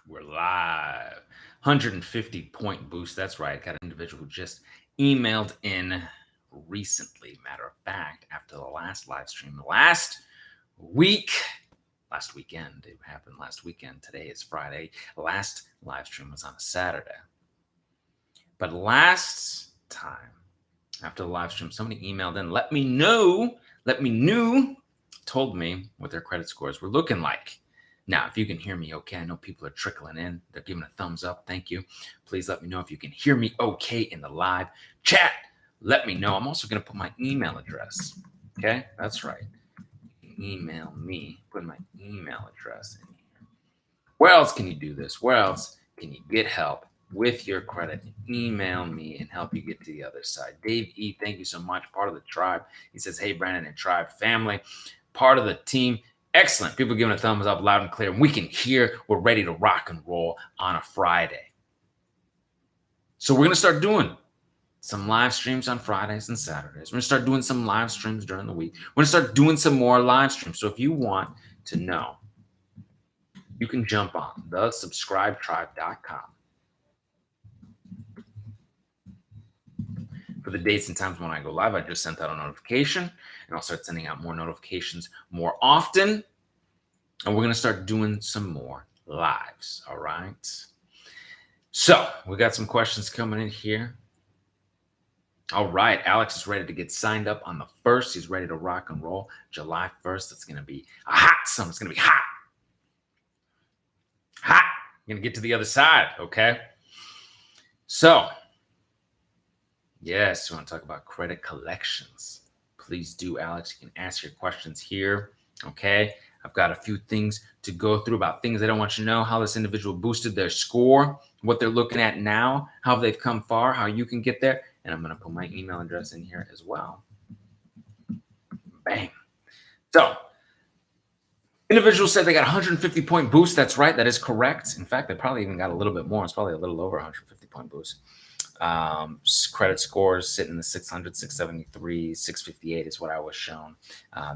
We're live. 150-point boost. That's right. Got an individual who just emailed in recently. Matter of fact, after the last live stream last weekend. It happened last weekend. Today is Friday. Last live stream was on a Saturday. But last time, after the live stream, somebody emailed in, told me what their credit scores were looking like. Now, if you can hear me okay, I know people are trickling in. They're giving a thumbs up. Thank you. Please let me know if you can hear me okay in the live chat. Let me know. I'm also going to put my email address. Okay, that's right. Email me. Put my email address in here. Where else can you do this? Where else can you get help with your credit? Email me and help you get to the other side. Dave E., thank you so much. Part of the tribe. He says, hey, Brandon and tribe family. Part of the team. Excellent. People giving a thumbs up loud and clear. And we can hear we're ready to rock and roll on a Friday. So we're going to start doing some live streams on Fridays and Saturdays. We're going to start doing some live streams during the week. We're going to start doing some more live streams. So if you want to know, you can jump on thesubscribetribe.com for the dates and times when I go live. I just sent out a notification, and I'll start sending out more notifications more often. And we're going to start doing some more lives. All right. So we got some questions coming in here. All right. Alex is ready to get signed up on the 1st. He's ready to rock and roll. July 1st. It's going to be a hot summer. It's going to be hot. Hot. I'm going to get to the other side. Okay. So, yes, you want to talk about credit collections. Please do, Alex. You can ask your questions here. Okay. I've got a few things to go through about things I don't want you to know, how this individual boosted their score, what they're looking at now, how they've come far, how you can get there. And I'm going to put my email address in here as well. Bang. So, individual said they got 150-point boost. That's right. That is correct. In fact, they probably even got a little bit more. It's probably a little over 150-point boost. Credit scores sitting in the 600, 673, 658 is what I was shown.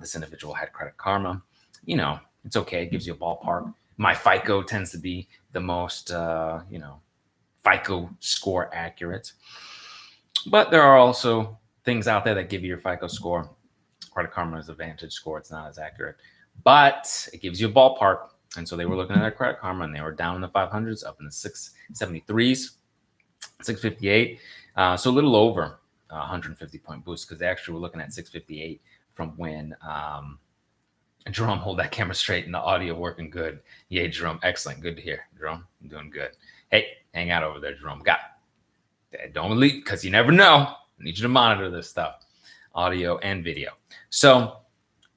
This individual had Credit Karma. You know, it's okay. It gives you a ballpark. My FICO tends to be the most, FICO score accurate. But there are also things out there that give you your FICO score. Credit Karma is a Vantage score. It's not as accurate, but it gives you a ballpark. And so they were looking at their Credit Karma, and they were down in the 500s, up in the 673s, 658. So a little over 150-point boost, because they actually were looking at 658 from when Jerome, hold that camera straight and the audio working good. Yay, Jerome. Excellent. Good to hear. Jerome, I'm doing good. Hey, hang out over there, Jerome. Don't leave, because you never know. I need you to monitor this stuff, audio and video. So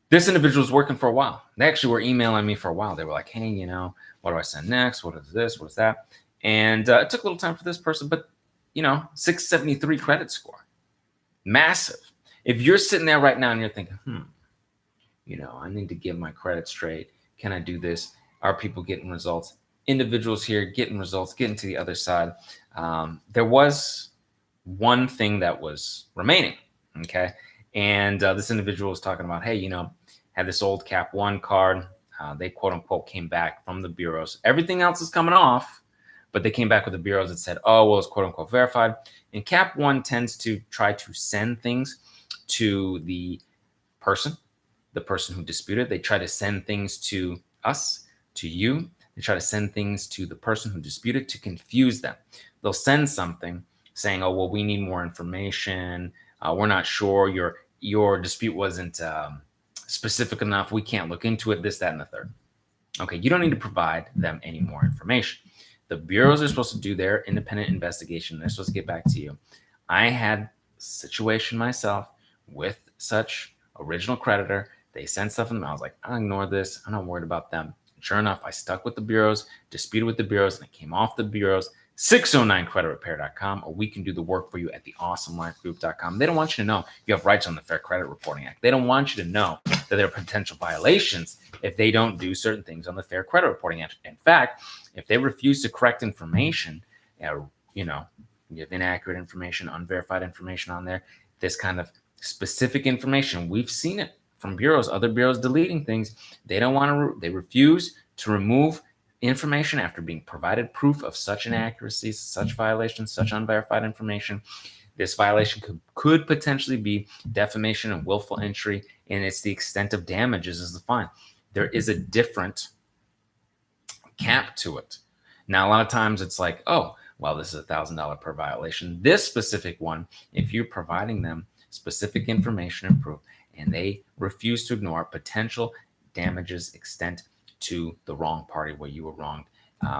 this individual was working for a while. They actually were emailing me for a while. They were like, hey, what do I send next? What is this? What is that? And it took a little time for this person, but, 673 credit score. Massive. If you're sitting there right now and you're thinking, I need to get my credit straight. Can I do this? Are people getting results? Individuals here getting results, getting to the other side. There was one thing that was remaining, okay? And this individual was talking about, hey, had this old Cap One card. They, quote unquote, came back from the bureaus. Everything else is coming off, but they came back with the bureaus that said, oh, well, it's, quote unquote, verified. And Cap One tends to try to send things to the person who disputed. They try to send things to us, to you. They try to send things to the person who disputed to confuse them. They'll send something saying, oh, well, we need more information. We're not sure. Your dispute wasn't specific enough. We can't look into it, this, that, and the third. Okay, you don't need to provide them any more information. The bureaus are supposed to do their independent investigation. They're supposed to get back to you. I had a situation myself with such original creditor. They sent stuff in. I was like, I'll ignore this. I'm not worried about them. Sure enough, I stuck with the bureaus, disputed with the bureaus, and it came off the bureaus. 609creditrepair.com, or we can do the work for you at theawesomelifegroup.com. They don't want you to know you have rights on the Fair Credit Reporting Act. They don't want you to know that there are potential violations if they don't do certain things on the Fair Credit Reporting Act. In fact, if they refuse to correct information, you have inaccurate information, unverified information on there, this kind of specific information, we've seen it from bureaus, other bureaus deleting things. They don't want to, they refuse to remove information after being provided proof of such inaccuracy, such violation, such unverified information. This violation could potentially be defamation and willful injury, and it's the extent of damages is the fine. There is a different cap to it. Now, a lot of times it's like, oh, well, this is $1,000 per violation. This specific one, if you're providing them specific information and proof, and they refuse to ignore potential damages extent to the wrong party where you were wronged.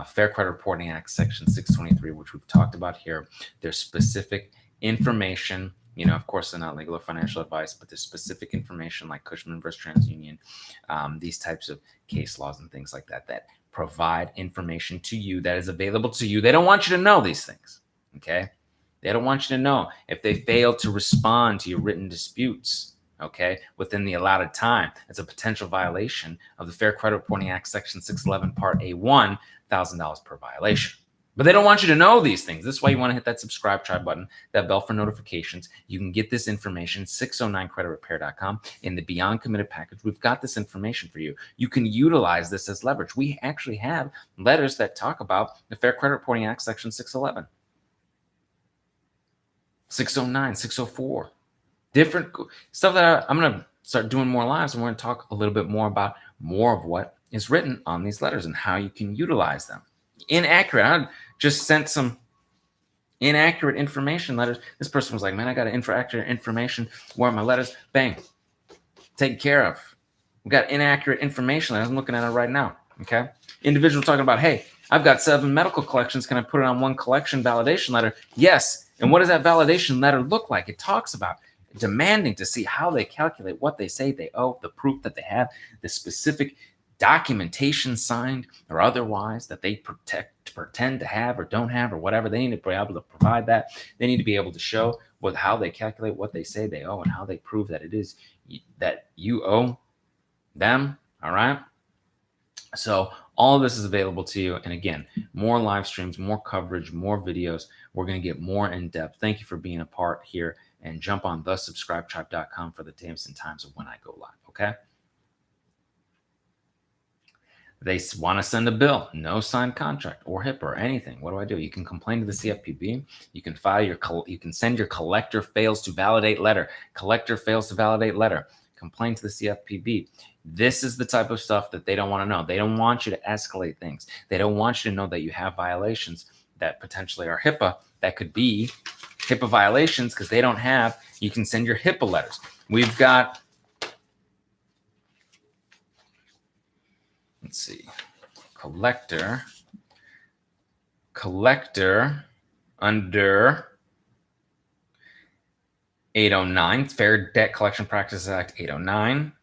Fair Credit Reporting Act, Section 623, which we've talked about here. There's specific information. Of course, they're not legal or financial advice, but there's specific information like Cushman versus TransUnion, these types of case laws and things like that that provide information to you that is available to you. They don't want you to know these things, okay? They don't want you to know if they fail to respond to your written disputes, okay, within the allotted time. It's a potential violation of the Fair Credit Reporting Act, Section 611, Part A1, $1,000 per violation. But they don't want you to know these things. This is why you want to hit that subscribe tribe button, that bell for notifications. You can get this information, 609creditrepair.com. In the Beyond Committed package, we've got this information for you. You can utilize this as leverage. We actually have letters that talk about the Fair Credit Reporting Act, Section 611, 609, 604. Different stuff that I'm going to start doing more lives, and we're going to talk a little bit more about more of what is written on these letters and how you can utilize them. Inaccurate. I just sent some inaccurate information letters. This person was like, man, I got inaccurate information. Where are my letters? Bang. Taken care of. We got inaccurate information. I'm looking at it right now. Okay. Individual talking about, hey, I've got 7 medical collections. Can I put it on one collection validation letter? Yes. And what does that validation letter look like? It talks about demanding to see how they calculate what they say they owe, the proof that they have, the specific documentation signed or otherwise that they pretend to have or don't have or whatever. They need to be able to provide that. They need to be able to show how they calculate what they say they owe and how they prove that it is that you owe them. All right. So all of this is available to you. And again, more live streams, more coverage, more videos. We're going to get more in depth. Thank you for being a part here, and jump on thesubscribetribe.com for the dates and times of when I go live. Okay. They want to send a bill, no signed contract or HIPAA or anything. What do I do? You can complain to the CFPB. You can you can send your collector fails to validate letter. Collector fails to validate letter. Complain to the CFPB. This is the type of stuff that they don't want to know. They don't want you to escalate things. They don't want you to know that you have violations that potentially are HIPAA, that could be HIPAA violations because they don't have. You can send your HIPAA letters. We've got, let's see, collector under 809, Fair Debt Collection Practices Act 809,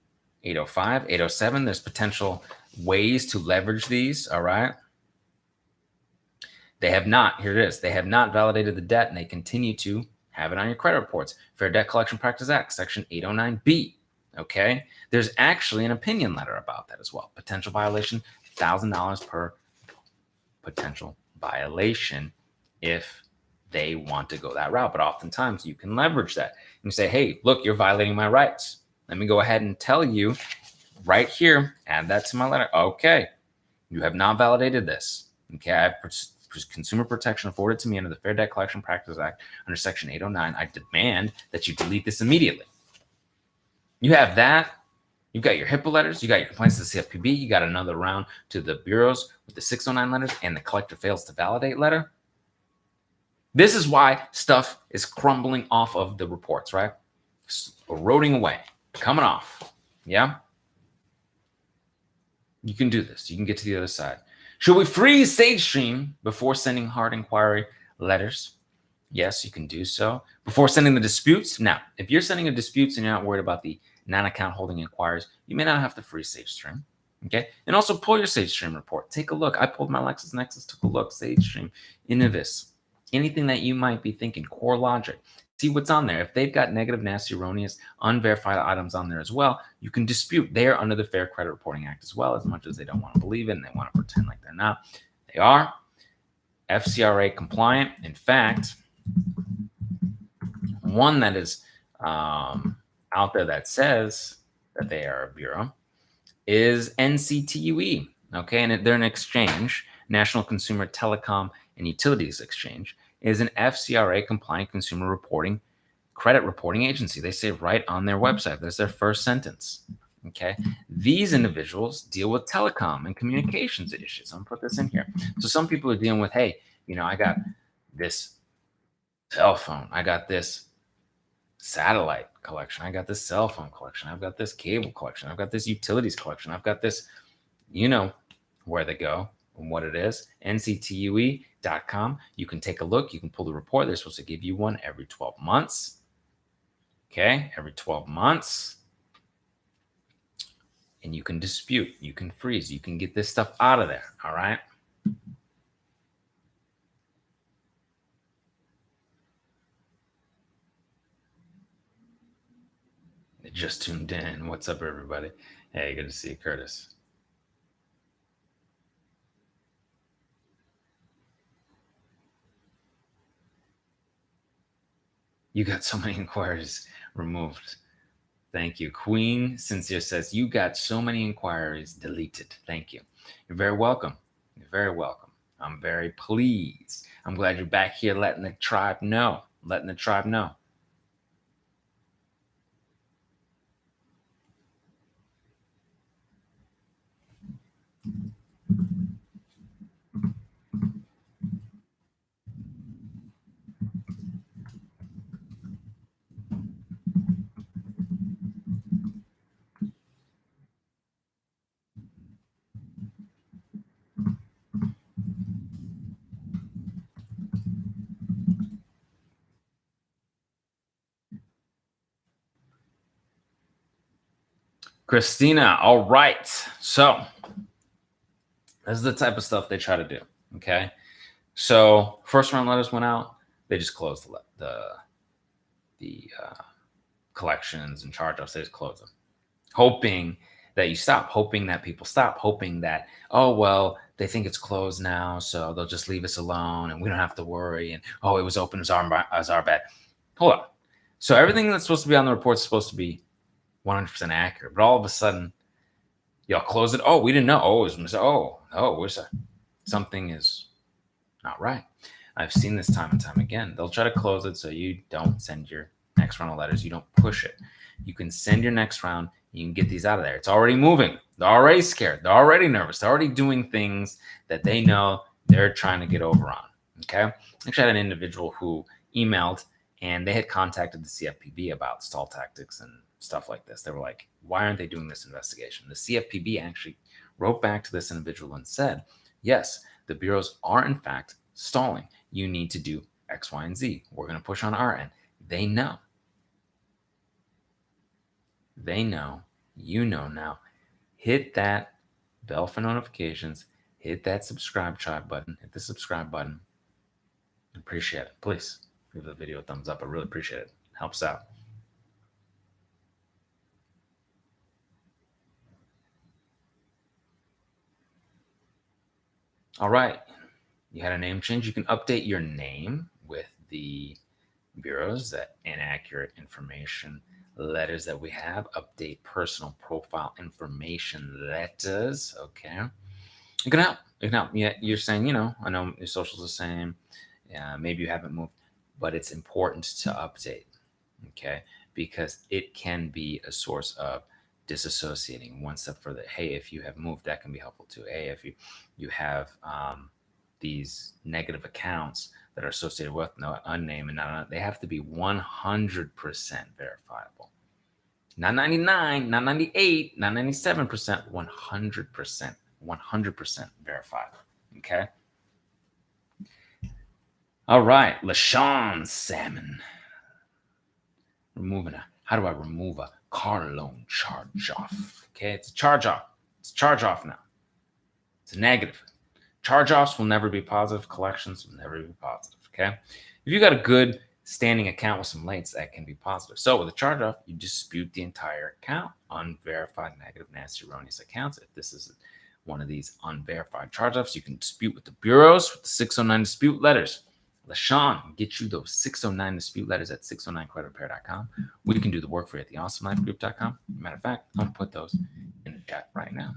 805, 807. There's potential ways to leverage these. All right. They have not, here it is, they have not validated the debt and they continue to have it on your credit reports. Fair Debt Collection Practices Act, Section 809B. Okay. There's actually an opinion letter about that as well. Potential violation, $1,000 per potential violation if they want to go that route. But oftentimes you can leverage that. You say, hey, look, you're violating my rights. Let me go ahead and tell you right here, add that to my letter. Okay. You have not validated this. Okay. I have consumer protection afforded to me under the Fair Debt Collection Practices Act under Section 809. I demand that you delete this immediately. You have that. You've got your HIPAA letters. You got your complaints to the CFPB. You got another round to the bureaus with the 609 letters and the collector fails to validate letter. This is why stuff is crumbling off of the reports, right? Eroding away, coming off. Yeah. You can do this. You can get to the other side. Should we freeze SageStream before sending hard inquiry letters? Yes, you can do so. Before sending the disputes? Now, if you're sending a disputes and you're not worried about the non-account holding inquiries, you may not have to freeze SageStream. Okay. And also pull your SageStream report. Take a look. I pulled my LexisNexis, took a look, SageStream, Innovis, anything that you might be thinking, CoreLogic. See what's on there. If they've got negative, nasty, erroneous, unverified items on there as well, you can dispute. They are under the Fair Credit Reporting Act as well, as much as they don't want to believe it and they want to pretend like they're not. They are FCRA compliant. In fact, one that is out there that says that they are a bureau is NCTUE. Okay, and they're an exchange, National Consumer Telecom and Utilities Exchange, is an FCRA compliant consumer reporting credit reporting agency. They say right on their website. That's their first sentence. Okay. These individuals deal with telecom and communications issues. I'm gonna put this in here. So some people are dealing with, hey, I got this cell phone, I got this satellite collection, I got this cell phone collection, I've got this cable collection, I've got this utilities collection, I've got this, where they go and what it is. nctue.com. You can take a look. You can pull the report. They're supposed to give you one every 12 months. Okay, every 12 months. And you can dispute, you can freeze, you can get this stuff out of there. All right. They just tuned in. What's up, everybody? Hey, good to see you, Curtis. You got so many inquiries removed. Thank you. Queen Sincere says, you got so many inquiries deleted. Thank you. You're very welcome. You're very welcome. I'm very pleased. I'm glad you're back here letting the tribe know. Letting the tribe know. Christina, all right. So this is the type of stuff they try to do. Okay. So first round letters went out. They just closed the collections and charge-offs. They just closed them, hoping that you stop, hoping that people stop, hoping that, oh, well, they think it's closed now, so they'll just leave us alone and we don't have to worry. And, oh, it was open as our bad. Hold on. So everything that's supposed to be on the report is supposed to be 100% accurate. But all of a sudden, y'all close it. Oh, we didn't know. Oh, it was something is not right. I've seen this time and time again. They'll try to close it so you don't send your next round of letters. You don't push it. You can send your next round. You can get these out of there. It's already moving. They're already scared. They're already nervous. They're already doing things that they know they're trying to get over on. Okay. Actually, I had an individual who emailed and they had contacted the CFPB about stall tactics and stuff like this. They were like, why aren't they doing this investigation? The CFPB actually wrote back to this individual and said, yes, the bureaus are in fact stalling. You need to do X, Y, and Z. We're going to push on our end. They know. They know. You know now. Hit that bell for notifications. Hit that subscribe tribe button. Hit the subscribe button. Appreciate it. Please give the video a thumbs up. I really appreciate it. Helps out. All right. You had a name change. You can update your name with the bureaus, that inaccurate information letters that we have. Update personal profile information letters. Okay. It can help. It can help. Yeah, you're saying, I know your social's the same. Maybe you haven't moved, but it's important to update. Okay. Because it can be a source of disassociating one step further. Hey, if you have moved, that can be helpful too. Hey, if you have these negative accounts that are associated with no unnamed and not, they have to be 100% verifiable. Not 99, not 98, not 97%, 100%, 100% verifiable. Okay. All right. LaShawn Salmon. How do I remove a car loan charge off? Okay. It's a charge off. It's a charge off now. It's a negative. Charge-offs will never be positive. Collections will never be positive, okay? If you got a good standing account with some lates, that can be positive. So with a charge-off, you dispute the entire account. Unverified, negative, nasty, erroneous accounts. If this is one of these unverified charge-offs, you can dispute with the bureaus with the 609 dispute letters. LaShawn, get you those 609 dispute letters at 609creditrepair.com. We can do the work for you at theawesomelifegroup.com. Matter of fact, I'm going to put those in the chat right now.